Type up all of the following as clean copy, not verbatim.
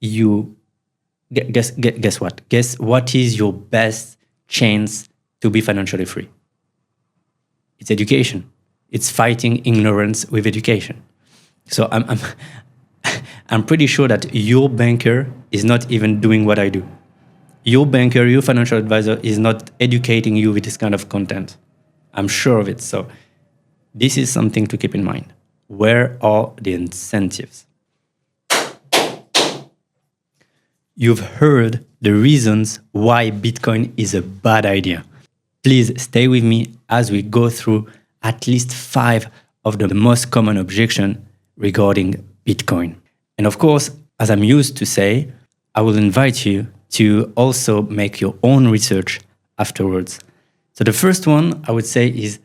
you guess what? Guess what is your best chance to be financially free? It's education. It's fighting ignorance with education. So I'm pretty sure that your banker is not even doing what I do. Your banker, your financial advisor is not educating you with this kind of content. I'm sure of it. So this is something to keep in mind. Where are the incentives? You've heard the reasons why Bitcoin is a bad idea. Please stay with me as we go through at least 5 of the most common objections regarding Bitcoin. And of course, as I'm used to say, I will invite you to also make your own research afterwards. So the first one I would say is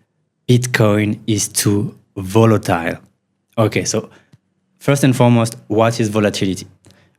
Bitcoin is too volatile. Okay, so first and foremost, what is volatility?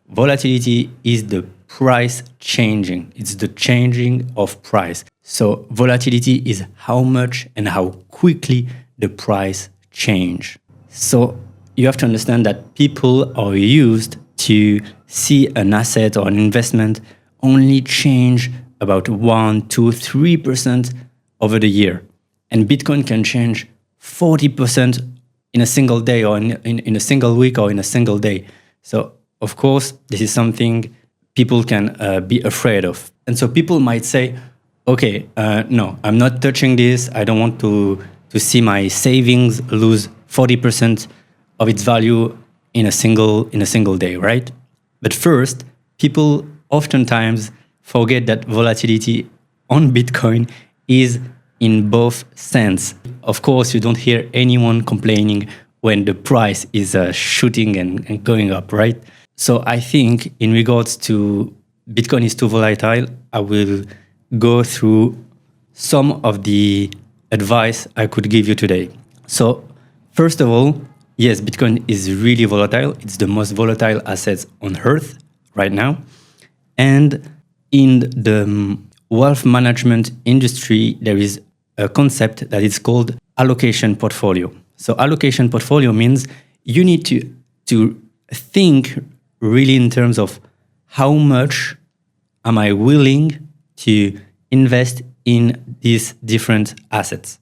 Volatility is the price changing. It's the changing of price. So volatility is how much and how quickly the price change. So you have to understand that people are used to see an asset or an investment only change about 1, 2, 3% over the year. And Bitcoin can change 40% in a single day or in a single week or in a single day. So of course, this is something people can be afraid of. And so people might say, okay, no, I'm not touching this. I don't want to see my savings lose 40% of its value in a single day, right? But first, people oftentimes forget that volatility on Bitcoin is in both sense. Of course, you don't hear anyone complaining when the price is shooting and going up, right? So I think in regards to Bitcoin is too volatile, I will go through some of the advice I could give you today. So first of all, yes, Bitcoin is really volatile. It's the most volatile asset on earth right now. And in the wealth management industry, there is a concept that is called allocation portfolio. So allocation portfolio means you need to think really in terms of how much am I willing to invest in these different assets.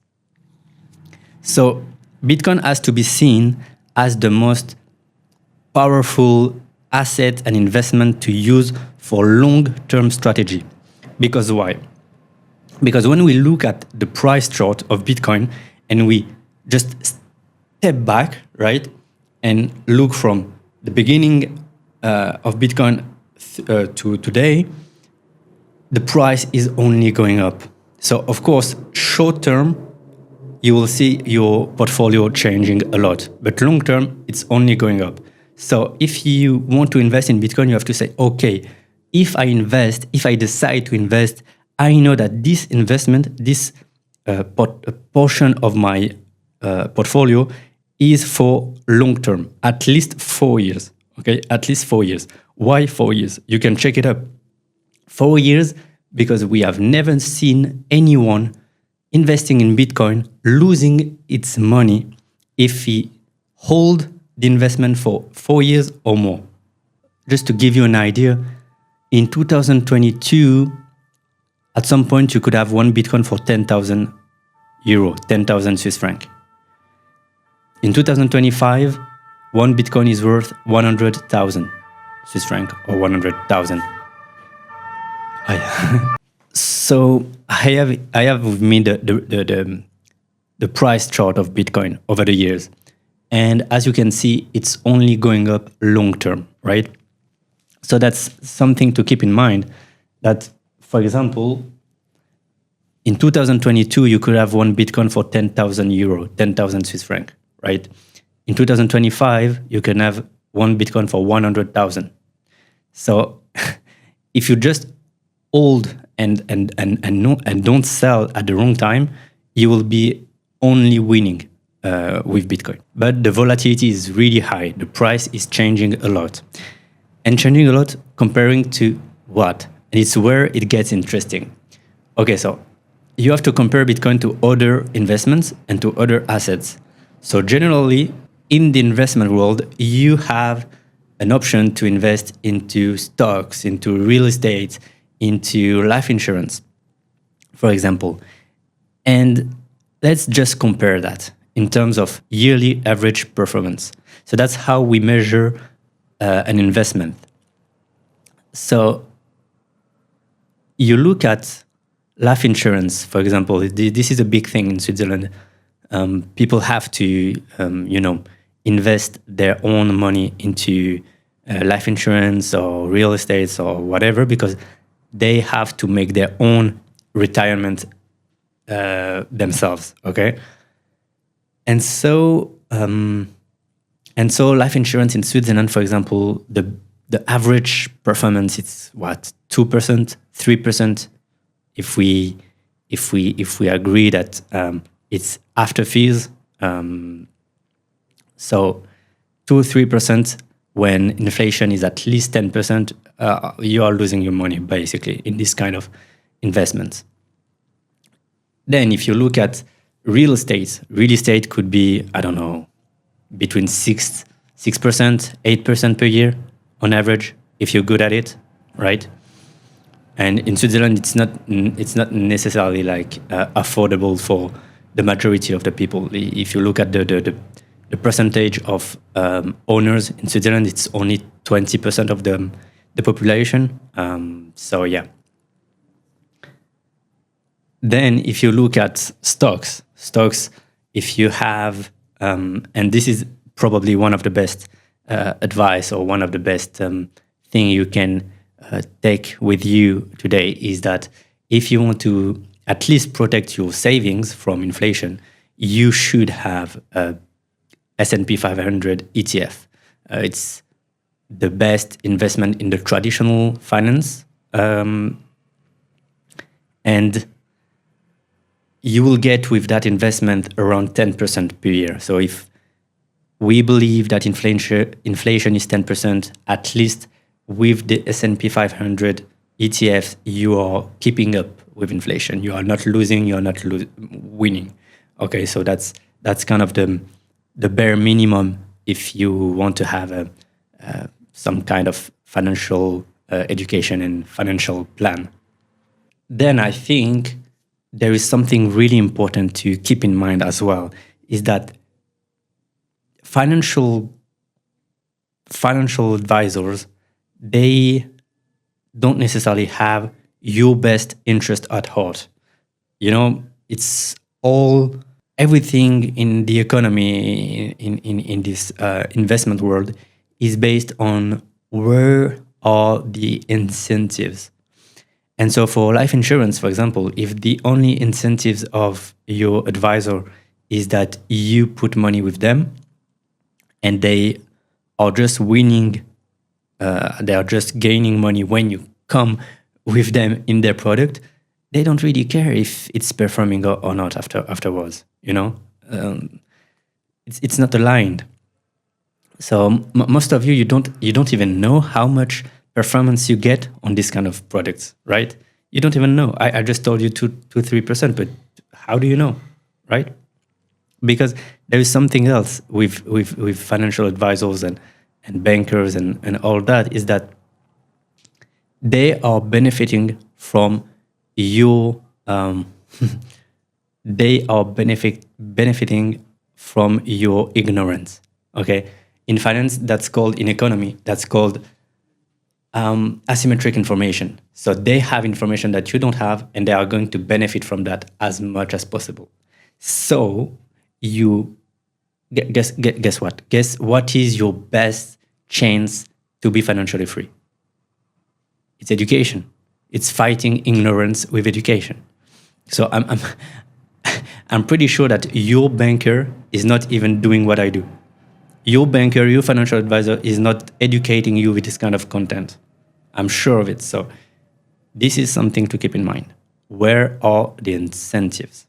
So Bitcoin has to be seen as the most powerful asset and investment to use for long-term strategy. Because why? Because when we look at the price chart of Bitcoin and we just step back, right, and look from the beginning of Bitcoin to today, the price is only going up. So of course, short term, you will see your portfolio changing a lot, but long term, it's only going up. So if you want to invest in Bitcoin, you have to say, okay, if I decide to invest, I know that this investment, this portion of my portfolio is for long term, at least 4 years. Okay, at least 4 years. Why 4 years? You can check it up. 4 years because we have never seen anyone investing in Bitcoin losing its money if he hold the investment for 4 years or more. Just to give you an idea, in 2022, at some point you could have one Bitcoin for 10,000 euro, 10,000 Swiss franc. In 2025, one Bitcoin is worth 100,000 Swiss franc or 100,000. So I have with me the price chart of Bitcoin over the years. And as you can see, it's only going up long term, right? So that's something to keep in mind that, for example, in 2022, you could have one Bitcoin for 10,000 euro, 10,000 Swiss franc, right? In 2025, you can have one Bitcoin for 100,000. So if you just hold and don't sell at the wrong time, you will be only winning with Bitcoin. But the volatility is really high. The price is changing a lot. And changing a lot comparing to what? And it's where it gets interesting. Okay, so you have to compare Bitcoin to other investments and to other assets. So generally, in the investment world, you have an option to invest into stocks, into real estate, into life insurance, for example. And let's just compare that in terms of yearly average performance. So that's how we measure an investment. So you look at life insurance, for example. This is a big thing in Switzerland. People have to, invest their own money into life insurance or real estate or whatever, because they have to make their own retirement themselves. Okay, and so life insurance in Switzerland, for example, the average performance, it's what, 2%, 3%, if we agree that it's after fees. So 2-3%, when inflation is at least 10%, you are losing your money basically in this kind of investments. Then if you look at real estate could be, I don't know, between 6%, 8% per year on average, if you're good at it, right? And in Switzerland, it's not necessarily like affordable for the majority of the people. If you look at the percentage of owners in Switzerland, it's only 20% of the population. So yeah. Then if you look at stocks, if you have, and this is probably one of the best advice, or one of the best thing you can take with you today, is that if you want to at least protect your savings from inflation, you should have a S&P 500 ETF. It's the best investment in the traditional finance, and you will get with that investment around 10% per year. So if we believe that inflation is 10%, at least with the S&P 500 ETFs, you are keeping up with inflation. You are not losing, you are not winning. Okay, so that's kind of the bare minimum if you want to have some kind of financial education and financial plan. Then I think there is something really important to keep in mind as well, is that financial advisors, they don't necessarily have your best interest at heart. It's everything in the economy, in this investment world, is based on where are the incentives. And so for life insurance, for example, if the only incentives of your advisor is that you put money with them and they are just winning, they are just gaining money when you come with them in their product, they don't really care if it's performing or not afterwards. It's not aligned. So most of you don't even know how much performance you get on this kind of products, right? You don't even know. I just told you 2-3%, but how do you know, right? Because there is something else with financial advisors and bankers and all that, is that they are benefiting from your they are benefiting from your ignorance. Okay, in finance, in economy, that's called asymmetric information. So they have information that you don't have, and they are going to benefit from that as much as possible. So you guess what? Guess what is your best chance to be financially free? It's education. It's fighting ignorance with education. So I'm pretty sure that your banker is not even doing what I do. Your banker, your financial advisor, is not educating you with this kind of content. I'm sure of it. So this is something to keep in mind. Where are the incentives?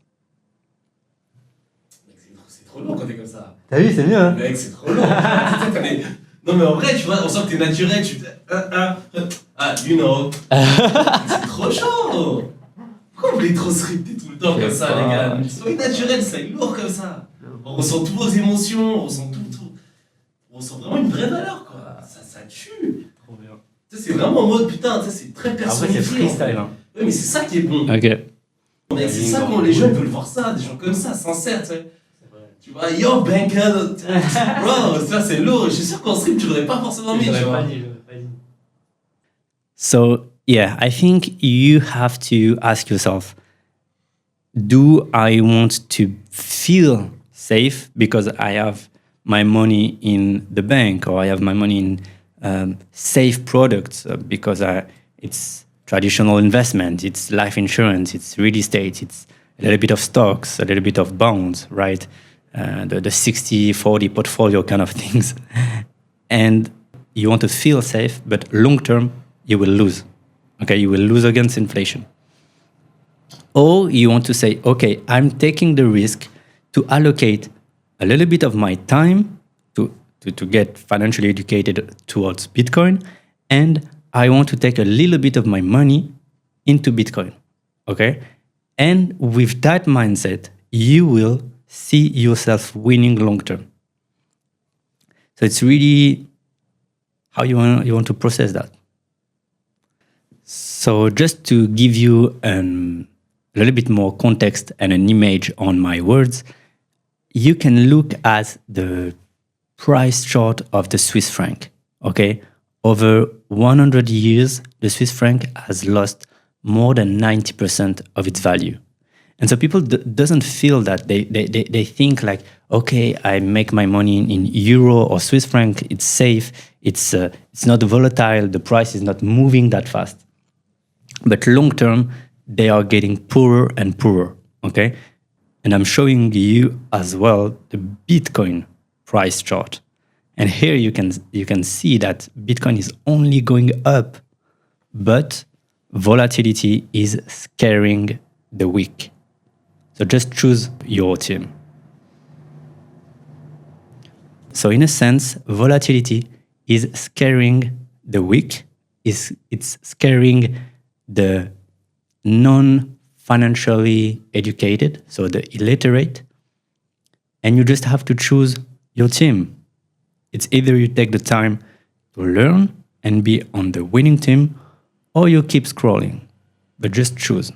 C'est trop long quand t'es comme ça. T'as vu, c'est mieux, hein? Mec, c'est trop long. Non, mais en vrai, tu vois, on sent que t'es naturel. C'est trop chaud. Pourquoi vous voulez trop scripter tout le temps comme ça, les gars? Soyez naturel, soyez lourd comme ça. On ressent toutes vos émotions, on ressent tout. On ressent vraiment une vraie valeur, quoi. Ça tue. Trop bien. Tu sais, c'est vraiment en mode putain, tu sais, c'est très Après, personnalisé. c'est freestyle. Hein. Oui, mais c'est ça qui est bon. Ok. Mec, c'est ça quand les jeunes veulent voir ça, des gens comme ça, sincères, tu sais. Tu vois, yo, banker, bro, ça c'est lourd. Je suis sûr qu'en stream, tu l'aurais pas forcément mis, tu vois. So, yeah, I think you have to ask yourself, do I want to feel safe because I have my money in the bank, or I have my money in safe products because it's traditional investment, it's life insurance, it's real estate, it's a little bit of stocks, a little bit of bonds, right? The 60-40 portfolio kind of things. And you want to feel safe, but long term, you will lose. Okay, you will lose against inflation. Or you want to say, okay, I'm taking the risk to allocate a little bit of my time to get financially educated towards Bitcoin, and I want to take a little bit of my money into Bitcoin. Okay? And with that mindset, you will see yourself winning long term. So it's really how you want to process that. So just to give you a little bit more context and an image on my words, you can look at the price chart of the Swiss franc. Okay, over 100 years, the Swiss franc has lost more than 90% of its value. And so people doesn't feel that. They think like, okay, I make my money in euro or Swiss franc, it's safe, it's not volatile, the price is not moving that fast. But long term, they are getting poorer and poorer, okay? And I'm showing you as well the Bitcoin price chart. And here you can see that Bitcoin is only going up, but volatility is scaring the weak. So just choose your team. So in a sense, volatility is scaring the weak, it's scaring the non-financially educated, so the illiterate, and you just have to choose your team. It's either you take the time to learn and be on the winning team, or you keep scrolling, but just choose.